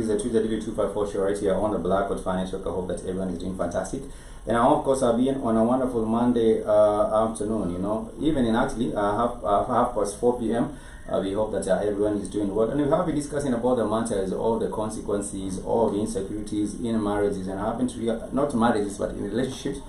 the Tujadili 254 show right here on the Blackwood Financial. I hope that everyone is doing fantastic. And of course, I've been on a wonderful Monday afternoon, evening actually, half past 4 p.m. We hope that everyone is doing well. And we have been discussing about the matters of the consequences of insecurities in marriages and happen to not marriages but in relationships.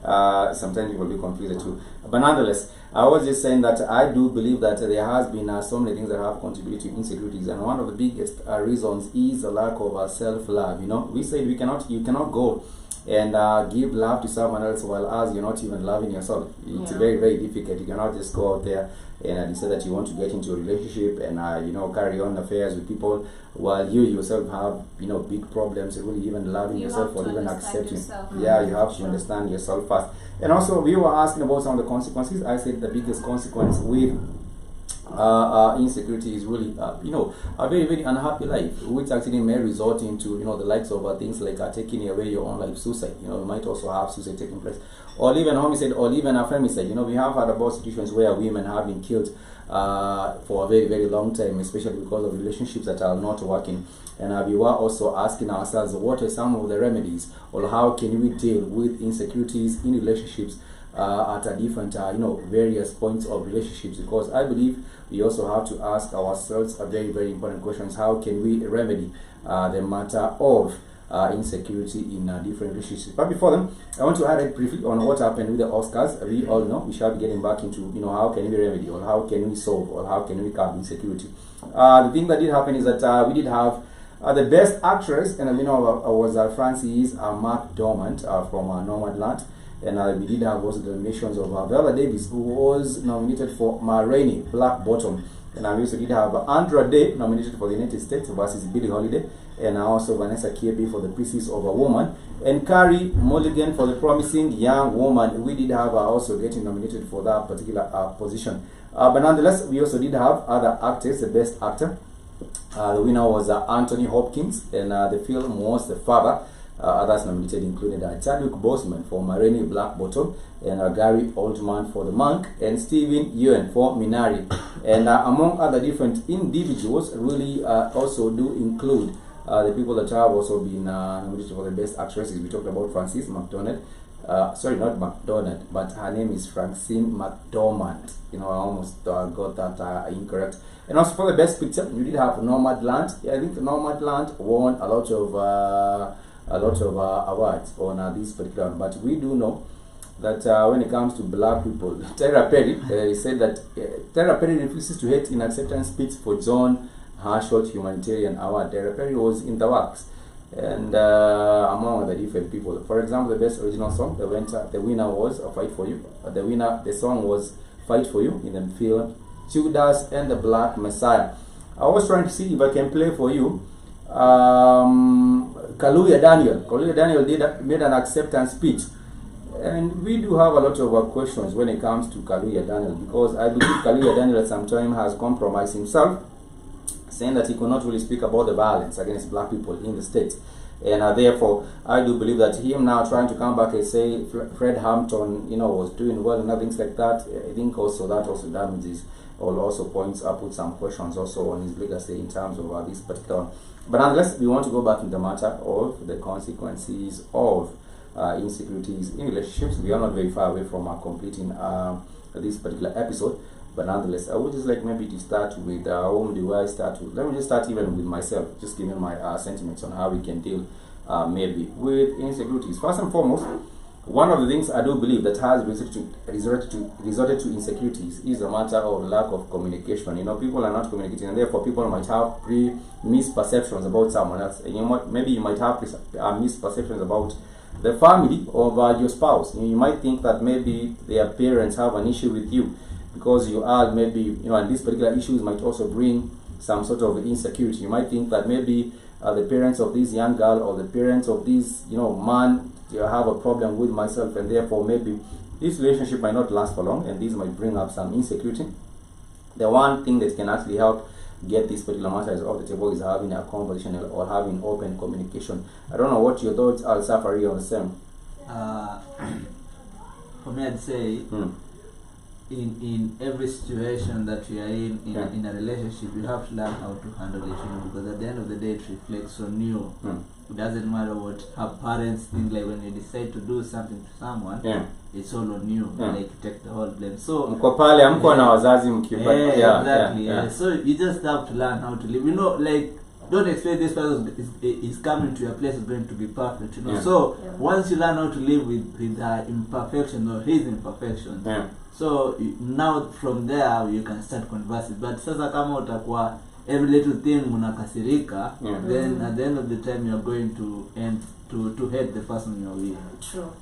Sometimes people will be confused too. But nonetheless, I was just saying that I do believe that there has been so many things that have contributed to insecurities, and one of the biggest reasons is the lack of self-love. We said you cannot go and give love to someone else while as you're not even loving yourself. It's very, very difficult. You cannot just go out there and decide that you want to get into a relationship and carry on affairs with people while you yourself have big problems really even loving yourself or even accepting. You have to understand yourself first. And also we were asking about some of the consequences. I said the biggest consequence with insecurity is really a very, very unhappy life, which actually may result into the likes of things like taking away your own life, suicide. You might also have suicide taking place, or even homicide, or even a femicide. We have had about situations where women have been killed for a very, very long time, especially because of relationships that are not working. And we were also asking ourselves, what are some of the remedies, or how can we deal with insecurities in relationships at a different various points of relationships? Because I believe we also have to ask ourselves a very, very important questions. How can we remedy the matter of insecurity in different relationships? But before then, I want to add briefly on what happened with the Oscars. We all know we shall be getting back into how can we remedy, or how can we solve, or how can we curb insecurity. The thing that did happen is that we did have the best actress, and was Frances McDormand from Nomadland. And we did have also the nominations of Viola Davis, who was nominated for Ma Rainey, Black Bottom. And we also did have Andra Day nominated for the United States versus Billie Holiday. And also Vanessa Kirby for The Pieces of a Woman. And Carrie Mulligan for The Promising Young Woman. We did have also getting nominated for that particular position. But nonetheless, we also did have other actors, the best actor. The winner was Anthony Hopkins, and the film was The Father. Others nominated included Chadwick Boseman for Ma Rainey, Black Bottom, and Gary Oldman for The Monk, and Steven Yeun for Minari. And among other different individuals, really also do include the people that have also been nominated for the best actresses. We talked about Frances McDormand. Sorry, not McDonald, but her name is Francine McDormand. I almost got that incorrect. And also for the best picture, we did have Nomadland. I think Nomadland won a lot of awards on this particular one. But we do know that when it comes to black people, Tyler Perry said that Tyler Perry refuses to hate in acceptance speech for John Herschel Humanitarian Award. Tyler Perry was in the works, and among other different people. For example, the best original song, the winner was Fight for You. The song was Fight for You in the film Judas and the Black Messiah. I was trying to see if I can play for you Kaluuya Daniel made an acceptance speech, and we do have a lot of questions when it comes to Kaluuya Daniel, because I believe Kaluuya Daniel at some time has compromised himself, saying that he could not really speak about the violence against black people in the States. And therefore, I do believe that him now trying to come back and say Fred Hampton, was doing well and things like that, I think also that also damages, or also put some questions also on his legacy in terms of this particular one. But unless we want to go back in the matter of the consequences of insecurities in relationships, we are not very far away from completing this particular episode. But nonetheless, I would just like maybe to start with whom do I start with? Let me just start even with myself, just giving my sentiments on how we can deal maybe with insecurities. First and foremost, one of the things I do believe that has resorted to insecurities is a matter of lack of communication. People are not communicating, and therefore people might have misperceptions about someone else. And maybe you might have misperceptions about the family of your spouse. You might think that maybe their parents have an issue with you, because you are maybe, and these particular issues might also bring some sort of insecurity. You might think that maybe the parents of this young girl, or the parents of this, man, have a problem with myself, and therefore maybe this relationship might not last for long, and this might bring up some insecurity. The one thing that can actually help get this particular matters off the table is having a conversation or having open communication. I don't know what your thoughts are, Safari, on the same. For me, I'd say in every situation that you are in a relationship, you have to learn how to handle it, because at the end of the day, it reflects on you. It doesn't matter what her parents think. Like when you decide to do something to someone, it's all on you. Like you take the whole blame. So exactly. So you just have to learn how to live. Like, don't expect this person is coming to your place is going to be perfect. So once you learn how to live with her imperfection or his imperfection, so now from there you can start conversing. But sasa kama utakuwa every little thing munakasirika, then at the end of the time you're going to end to hate the person you're with. True.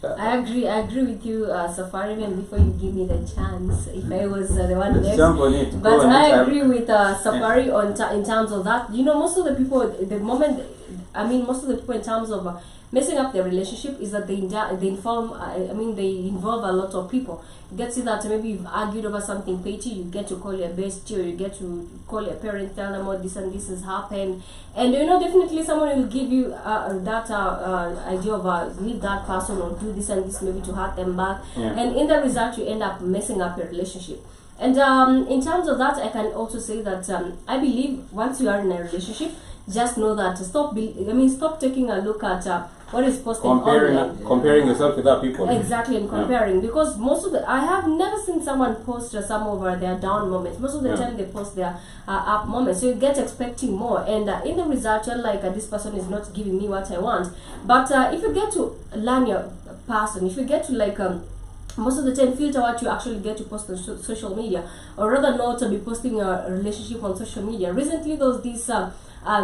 I agree with you, Safari, even before you give me the chance, if I was the one next. Jump on it. But I agree with Safari in terms of that. Most of the people, most of the people in terms of messing up their relationship is that they involve a lot of people. You get to see that maybe you've argued over something petty, you get to call your bestie or you get to call your parents, tell them what this and this has happened, and definitely someone will give you that idea of leave that person or do this and this maybe to hurt them back, and in the result you end up messing up your relationship. And in terms of that, I can also say that I believe once you are in a relationship, just know that stop taking a look at what is posted online. Comparing yourself with other people. Exactly, and comparing, because I have never seen someone post some over their down moments. Most of the time they post their up moments, so you get expecting more, and in the result you're like, this person is not giving me what I want. But if you get to learn your person, if you get to most of the time filter what you actually get to post on social media, or rather not to be posting your relationship on social media. Recently there was this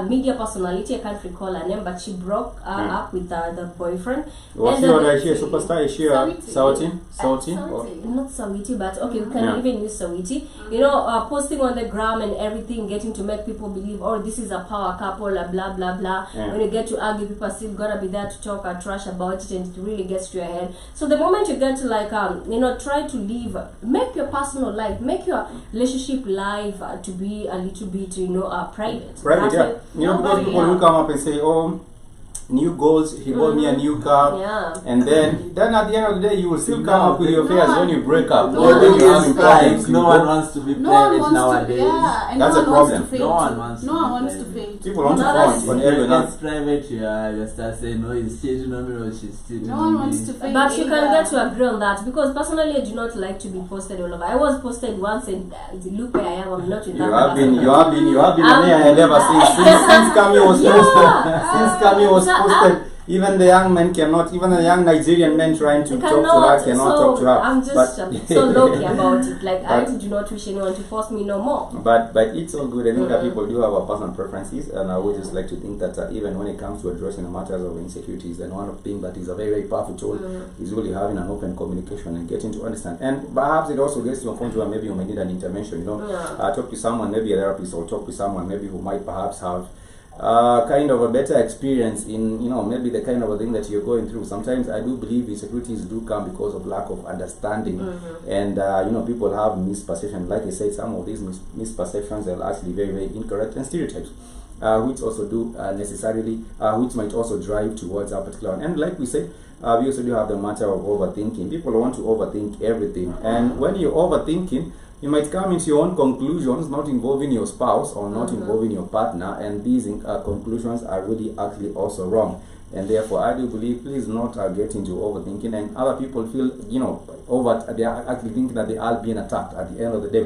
media personality, I can't recall her name, but she broke up with the boyfriend. Was she a superstar? Is she Sawiti? Not Sawiti, but okay, we can even use Sawiti. Posting on the gram and everything, getting to make people believe, this is a power couple, blah blah blah. When you get to argue, people are still gonna be there to talk or trash about it, and it really gets to your head. So the moment you get to try to live, make your personal life, make your relationship life to be a little bit, private. Because people who come up and say, new goals, he bought me a new car, and then at the end of the day you will still come up with your fears when you break up. No one wants to be private nowadays. That's a problem. No one wants to fail. People want to flaunt on everyone. It's private, you start saying, he's cheating on me or she's cheating on me. No one wants to fail. But you can get to agree on that, because personally I do not like to be posted all over. I was posted once and look where I am, I'm not with that. You have been on air and ever since Kami was posted. Since Kami was posted, even the young men cannot, even the young Nigerian men trying to talk to her cannot talk to her. I'm just so low-key about it. I do not wish anyone to force me no more. But it's all good. I think that people do have our personal preferences, and I would just like to think that even when it comes to addressing the matters of insecurities, then one of the things that is a very, very powerful tool is really having an open communication and getting to understand. And perhaps it also gets to a point where maybe you might need an intervention. Talk to someone, maybe a therapist, or talk to someone maybe who might perhaps have kind of a better experience in maybe the kind of a thing that you're going through. Sometimes I do believe insecurities do come because of lack of understanding, and people have misperception. Like I said, some of these misperceptions are actually very, very incorrect, and stereotypes which also do which might also drive towards a particular one. And like we said, we also do have the matter of overthinking. People want to overthink everything, and when you're overthinking, you might come into your own conclusions, not involving your spouse or not involving your partner, and these conclusions are really actually also wrong. And therefore, I do believe, please not get into overthinking, and other people feel, they are actually thinking that they are being attacked at the end of the day.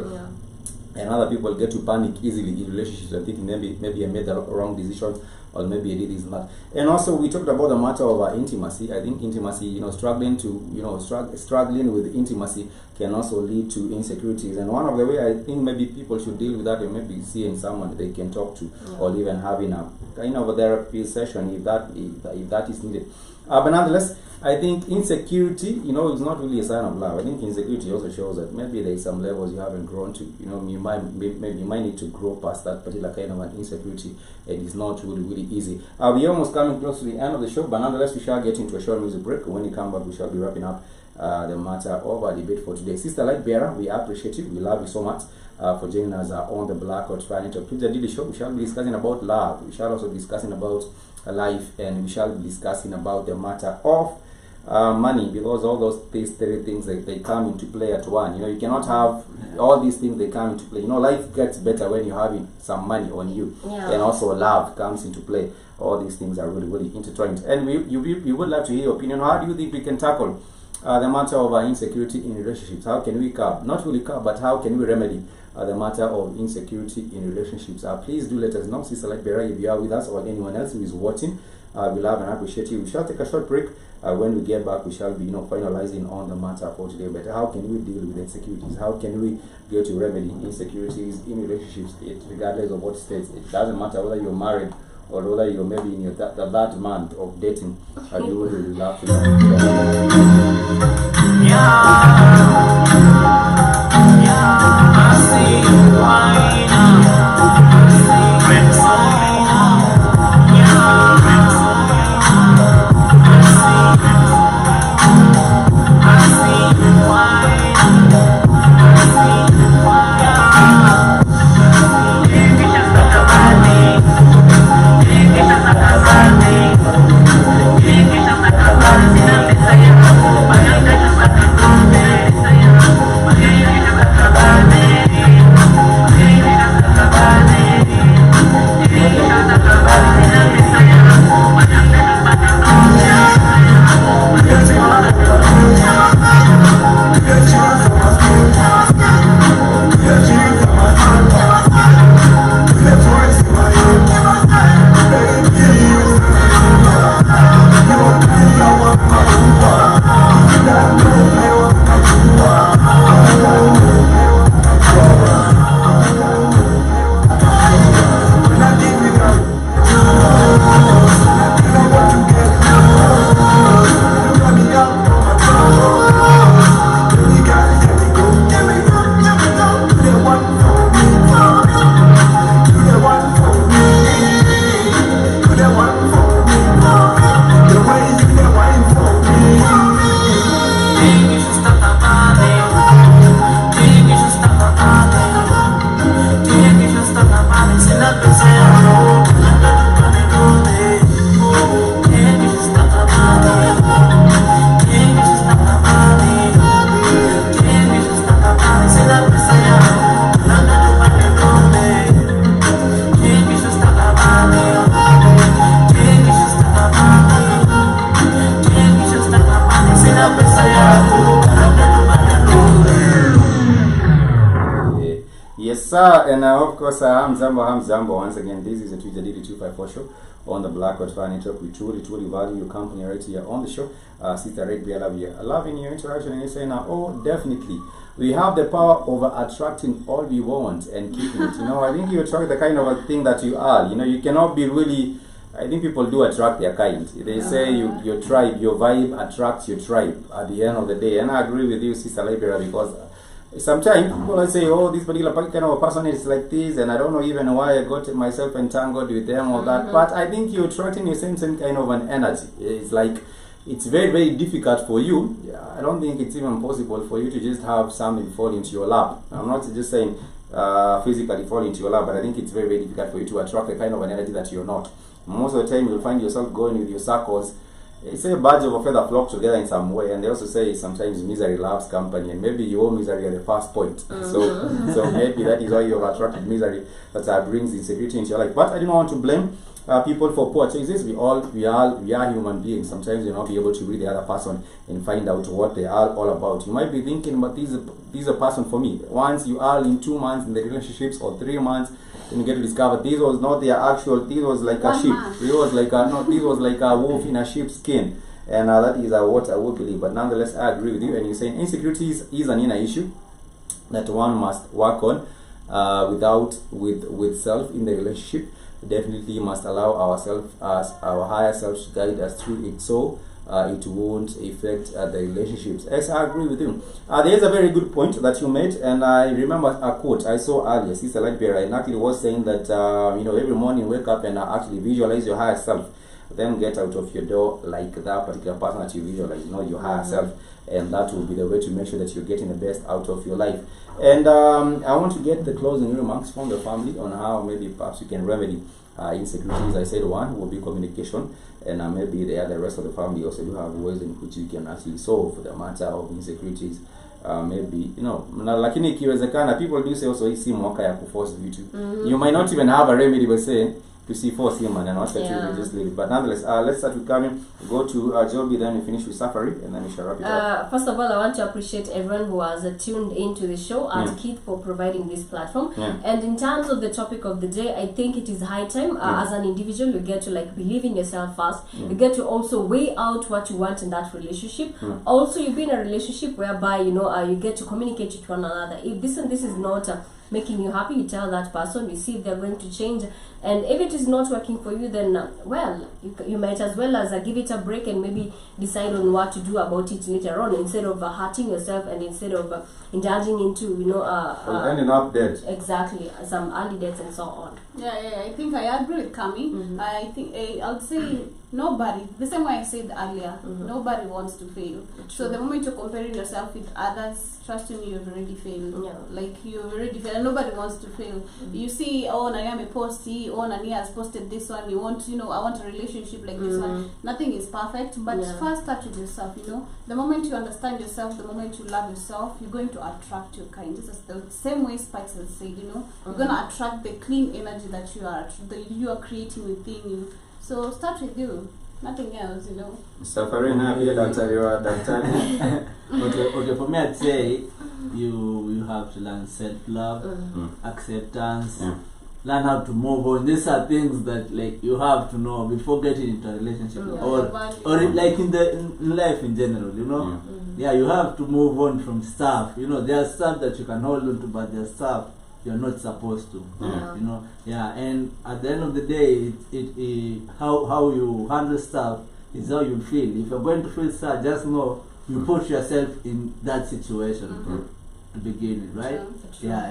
And other people get to panic easily in relationships and thinking maybe I made the wrong decisions, or maybe I did this and that. And also we talked about the matter of intimacy. I think intimacy, struggling with intimacy can also lead to insecurities. And one of the way I think maybe people should deal with that, or maybe seeing someone they can talk to, or even having a kind of a therapy session if that is needed. But nonetheless, I think insecurity, is not really a sign of love. I think insecurity also shows that maybe there is some levels you haven't grown to. You might need to grow past that particular kind of an insecurity, and it's not really, really easy. We're almost coming close to the end of the show, but nonetheless, we shall get into a short music break. When we come back, we shall be wrapping up the matter of our debate for today. Sister Lightbearer, we appreciate you. We love you so much for joining us on the Black Hot Planet of Tujadili show. We shall be discussing about love. We shall also be discussing about life, and we shall be discussing about the matter of money, because all these three things they come into play at one. You know, you cannot have all these things, they come into play. You know, life gets better when you're having some money on you, and also love comes into play. All these things are really, really intertwined. And we would like to hear your opinion. How do you think we can tackle the matter of insecurity in relationships? How can we curb, not really curb, but how can we remedy the matter of insecurity in relationships? Please do let us know, Sister Lightbearer, if you are with us or anyone else who is watching. We love and appreciate you. We shall take a short break. When we get back, we shall be finalizing on the matter for today. But how can we deal with insecurities? How can we go to remedy insecurities in relationships, regardless of what stage? It doesn't matter whether you're married or whether you're maybe in your that month of dating. I do really love to and of course, I'm Zambo. Once again, this is the Tujadili 254 show on the Blackwood Fan Network. We truly value your company right here on the show. Sister Red, we are loving your interaction, and you're saying, oh, definitely. We have the power over attracting all we want and keeping it. I think you attract the kind of a thing that you are. You cannot be really... I think people do attract their kind. They say your tribe, your vibe attracts your tribe at the end of the day. And I agree with you, Sister Libera, because sometimes people say, oh, this particular kind of a person is like this, and I don't know even why I got myself entangled with them or that. But I think you're attracting the same kind of an energy. It's like, it's very, very difficult for you. I don't think it's even possible for you to just have something fall into your lap. I'm not just saying physically fall into your lap, but I think it's very, very difficult for you to attract the kind of an energy that you're not. Most of the time, you'll find yourself going with your circles. They say birds of a feather flock together in some way, and they also say sometimes misery loves company, and maybe your misery at the first point. So maybe that is why you have attracted misery that brings insecurity into your life. But I don't want to blame people for poor choices. We are human beings. Sometimes you'll not be able to read the other person and find out what they are all about. You might be thinking, but this is a person for me. Once you are in 2 months in the relationships or 3 months, then you get to discover this was not their actual. This was like a sheep. This was like a wolf in a sheep's skin, and that is what I would believe. But nonetheless, I agree with you. And you're saying insecurities is an inner issue that one must work on with self in the relationship. Definitely must allow ourselves as our higher self to guide us through it, so it won't affect the relationships. Yes, I agree with you. There is a very good point that you made, and I remember a quote I saw earlier. Sister Lightbearer, and actually was saying that every morning wake up and actually visualize your higher self, then get out of your door like that particular person that you visualize, your higher self, and that will be the way to make sure that you're getting the best out of your life. And I want to get the closing remarks from the family on how maybe perhaps you can remedy insecurities. I said one will be communication, and maybe the rest of the family also do have ways in which you can actually solve the matter of insecurities. Maybe lakini ikiwezekana, people do say also hii si mwaka ya kuforce vitu. You might not even have a remedy, but say to see force him and not that you just leave it. But nonetheless, let's start with Kami, go to Joby, then we finish with Safari, and then we shall wrap it up. First of all, I want to appreciate everyone who has tuned into the show, and Keith for providing this platform. And in terms of the topic of the day, I think it is high time as an individual you get to believe in yourself first. You get to also weigh out what you want in that relationship. Also, you be in a relationship whereby you get to communicate with one another. If this and this is not making you happy, you tell that person, you see if they're going to change. And if it is not working for you, then well, you might as well as give it a break and maybe decide on what to do about it later on, instead of hurting yourself and instead of indulging into ending up dead. Exactly, some early deaths and so on. Yeah, I think I agree with Kami. I think I would say nobody, the same way I said earlier, nobody wants to fail. So the moment you're comparing yourself with others, trust me, you've already failed. You've already failed, and nobody wants to fail. You see, Nani may post, Nani has posted this one, you want, I want a relationship like this one. Nothing is perfect, but first start with yourself, The moment you understand yourself, the moment you love yourself, you're going to attract your kind. This is the same way Spikes has said, you're going to attract the clean energy that you are creating within you. So start with you, nothing else, Safari na pia daktari. Okay, for me I'd say you have to learn self-love, acceptance, learn how to move on. These are things that you have to know before getting into a relationship, or in life in general, Yeah, you have to move on from stuff. There's stuff that you can hold on to, but there's stuff you're not supposed to. And at the end of the day, how you handle stuff is how you feel. If you're going to feel sad, just know you put yourself in that situation to begin with, right?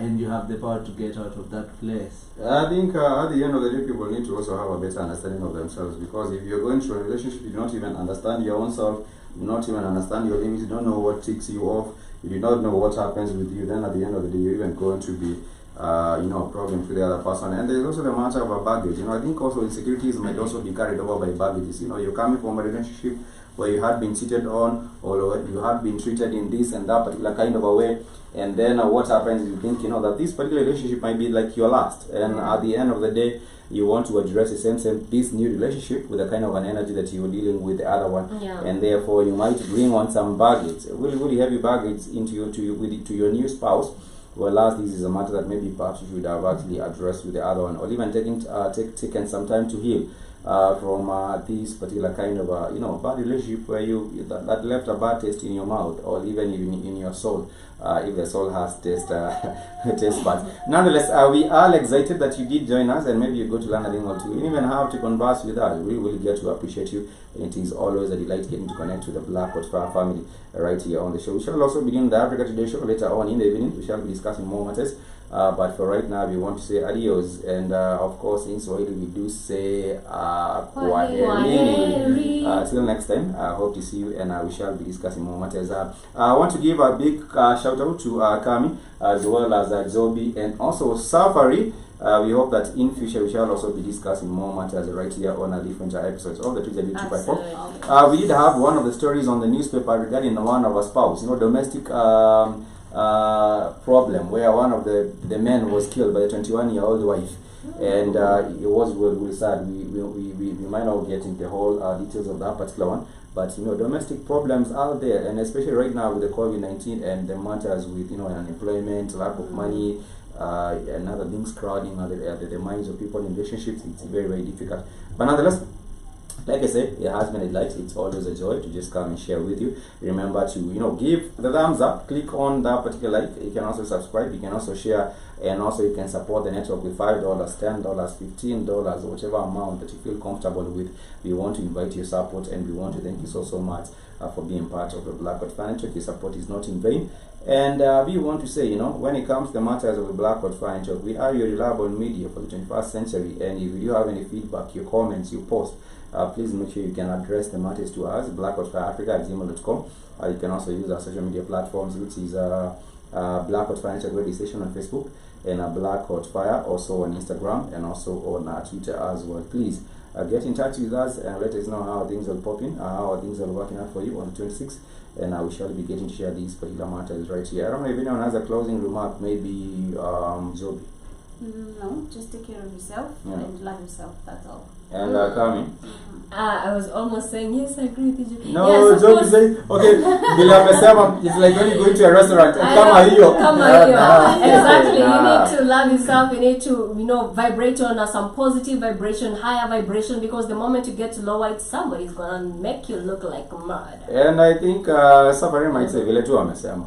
And you have the power to get out of that place. I think at the end of the day, people need to also have a better understanding of themselves, because if you're going through a relationship, you don't even understand your own self, you don't even understand your limits, you don't know what ticks you off, you do not know what happens with you, then at the end of the day, you're even going to be a problem for the other person. And there's also the matter of a baggage. I think also insecurities might also be carried over by baggages. You're coming from a relationship where you had been cheated on, or you had been treated in this and that particular kind of a way, and then what happens is you think that this particular relationship might be like your last, and at the end of the day you want to address this new relationship with a kind of an energy that you were dealing with the other one, and therefore you might bring on some baggage, really heavy baggage to your new spouse. Well, last, this is a matter that maybe perhaps you should have actually addressed with the other one, or even taken some time to heal from this particular kind of bad relationship where that left a bad taste in your mouth, or even in your soul, if the soul has taste buds. Nonetheless, we are excited that you did join us, and maybe you go to learn a thing or two. You even have to converse with us. We will get to appreciate you, and it is always a delight getting to connect with the Blackwood family right here on the show. We shall also begin the Africa Today show later on in the evening. We shall be discussing more matters. But for right now, we want to say adios, and of course in Swahili we do say kwaherini. Till next time, I hope to see you, and we shall be discussing more matters. I want to give a big shout out to Kami, as well as Zobi, and also Safari. We hope that in future we shall also be discussing more matters right here on a different episodes of the Tujadili 254. We did have one of the stories on the newspaper regarding one of our spouse, domestic problem, where one of the men was killed by a 21-year-old wife, and it was really sad. We might not get into the whole details of that particular one, but domestic problems are there, and especially right now with the COVID-19 and the matters with unemployment, lack of money, and other things crowding the minds of people in relationships. It's very, very difficult. But nonetheless, like I said, it has been a delight. It's always a joy to just come and share with you. Remember to give the thumbs up, click on that particular like. You can also subscribe, you can also share, and also you can support the network with $5, $10, $15, whatever amount that you feel comfortable with. We want to invite your support, and we want to thank you so much for being part of the Blackwood Fire Network. Your support is not in vain. And we want to say, when it comes to the matters of the Blackwood Fire Network, we are your reliable media for the 21st century. And if you have any feedback, your comments, your posts, please make sure you can address the matters to us, blackwoodfireafrica@gmail.com. You can also use our social media platforms, which is Blackwood Fire Network Radio Station on Facebook, and Black Hot Fire, also on Instagram and also on Twitter as well. Please get in touch with us and let us know how things are popping, how things are working out for you on the 26th, and we shall be getting to share these particular matters right here. I don't know if anyone has a closing remark, maybe Joby. No, just take care of yourself and love yourself, that's all. And Kami? I was almost saying, yes, I agree with you. No, yes, Joby is like, okay, it's like when you go into a restaurant, Exactly, you Nah. need to love yourself, you need to, vibrate on some positive vibration, higher vibration, because the moment you get to lower it, somebody's gonna make you look like a murder. And I think Safari might say vile tu amesema.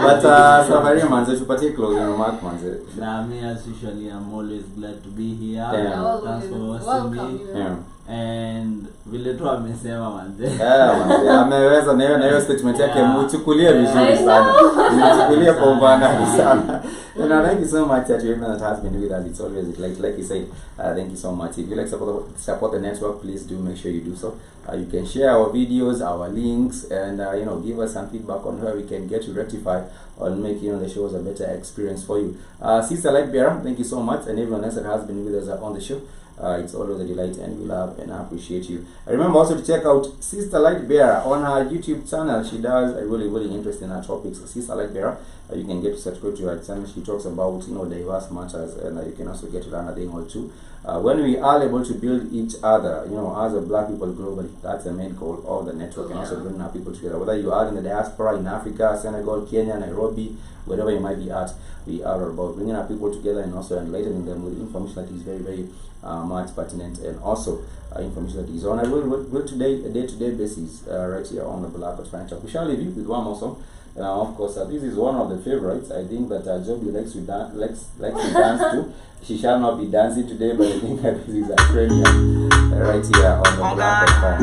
But Safari manze tupatie closing remark manze. Nah, me as usually, I'm always glad to be here. Yeah. Thanks for hosting Welcome. me. Yeah. And vile tu amesema manze. Manze ameweza na hiyo statement yake mchukulie vizuri I sana. know. Mchukulie kwa undani sana. And thank you so much that everyone that has been with us. It's always like you said, thank you so much. If you like support the network, please do make sure you do so. You can share our videos, our links, and give us some feedback on where we can get to rectify or make the shows a better experience for you. Sister Lightbearer, thank you so much, and everyone else that has been with us on the show. It's always a delight, and we love and appreciate you. Remember also to check out Sister Lightbearer on her YouTube channel. She does a really interesting topics. Sister Lightbearer, you can get to subscribe to her channel. She talks about diverse matters, and you can also get to learn a thing or two. When we are able to build each other, as a black people globally, that's the main goal of the network, and also bringing our people together. Whether you are in the diaspora in Africa, Senegal, Kenya, Nairobi, wherever you might be at, we are about bringing our people together and also enlightening them with information that is very much pertinent, and also information that is on a day-to-day basis right here on the Black Hot Fire. We shall leave you with one more song. Of course, this is one of the favorites. I think that Joby likes to dance to. She shall not be dancing today, but I think that this is a premium right here on the Black Hot Fire.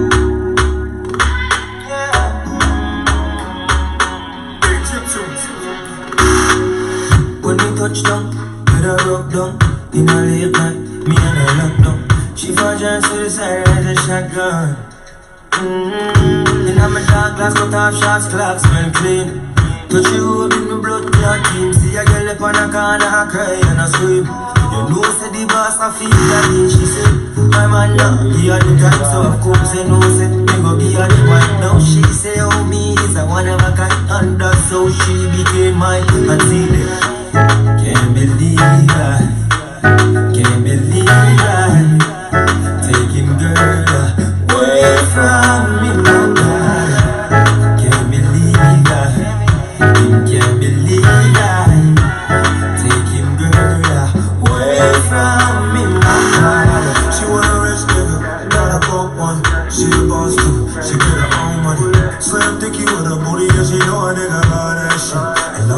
When we touch down, with a rock down, in a late night, me and her locked down. She fall just to the side, ride a shotgun. In a my dark glass, cut off shots, clock smell clean. Touch you up in my blood, clot team. See a girl up on a corner, I cry and I scream. You know, say the boss, I feel that in. She said, my man now, he had the time, so of course I know, say, me go be a the one. Now she say, oh, me is a one of a kind, and that's how she became mine. And see that. Can't believe that, can't believe that. Taking girl away from me, no God. Can't believe that, can't believe that. Taking girl away from me, no God. She want a rich nigga, not a broke one. She a boss too, she get her own money. Slam thicky with a booty, and she know a nigga got that shit.